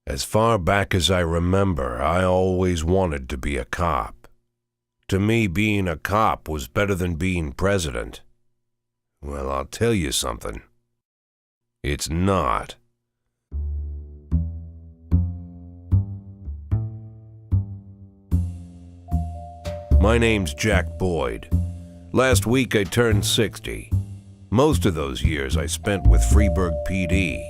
As far back as I remember, I always wanted to be a cop. To me, being a cop was better than being president. Well, I'll tell you something. It's not. My name's Jack Boyd. Last week I turned 60. Most of those years I spent with Freeburg PD.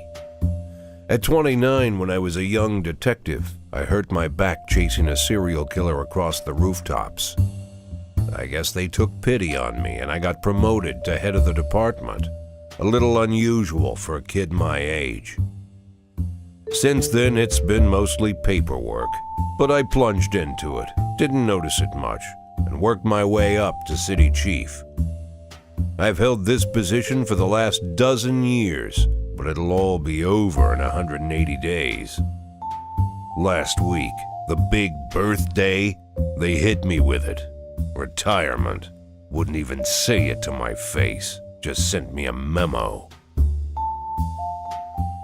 At 29, when I was a young detective, I hurt my back chasing a serial killer across the rooftops. I guess they took pity on me and I got promoted to head of the department. A little unusual for a kid my age. Since then, it's been mostly paperwork, but I plunged into it, didn't notice it much, and worked my way up to city chief. I've held this position for the last dozen years, but it'll all be over in 180 days. Last week, the big birthday, they hit me with it. Retirement. Wouldn't even say it to my face, just sent me a memo.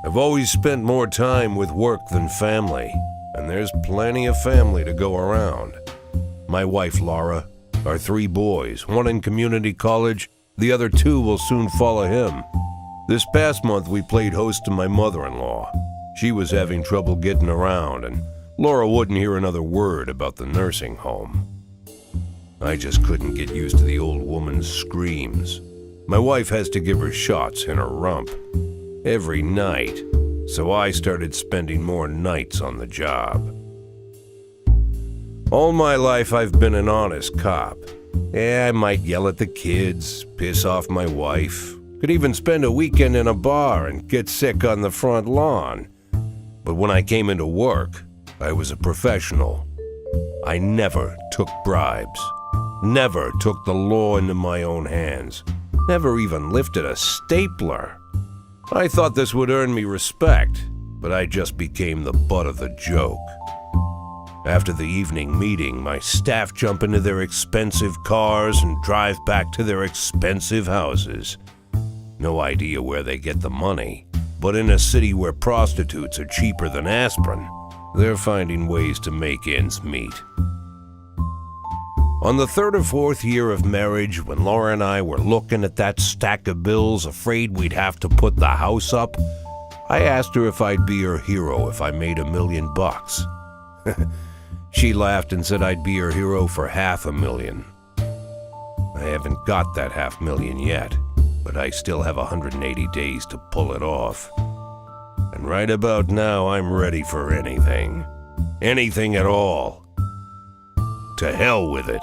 I've always spent more time with work than family, and there's plenty of family to go around. My wife Laura, our 3 boys, one in community college, the other 2 will soon follow him. This past month we played host to my mother-in-law. She was having trouble getting around, and Laura wouldn't hear another word about the nursing home. I just couldn't get used to the old woman's screams. My wife has to give her shots in her rump every night, so I started spending more nights on the job. All my life I've been an honest cop. Yeah, I might yell at the kids, piss off my wife, could even spend a weekend in a bar and get sick on the front lawn. But when I came into work, I was a professional. I never took bribes, never took the law into my own hands, never even lifted a stapler. I thought this would earn me respect, but I just became the butt of the joke. After the evening meeting, my staff jump into their expensive cars and drive back to their expensive houses. No idea where they get the money, but in a city where prostitutes are cheaper than aspirin, they're finding ways to make ends meet. On the 3rd or 4th year of marriage, when Laura and I were looking at that stack of bills, afraid we'd have to put the house up, I asked her if I'd be her hero if I made $1 million. She laughed and said I'd be her hero for $500,000. I haven't got that $500,000 yet, but I still have 180 days to pull it off. And right about now, I'm ready for anything. Anything at all. To hell with it.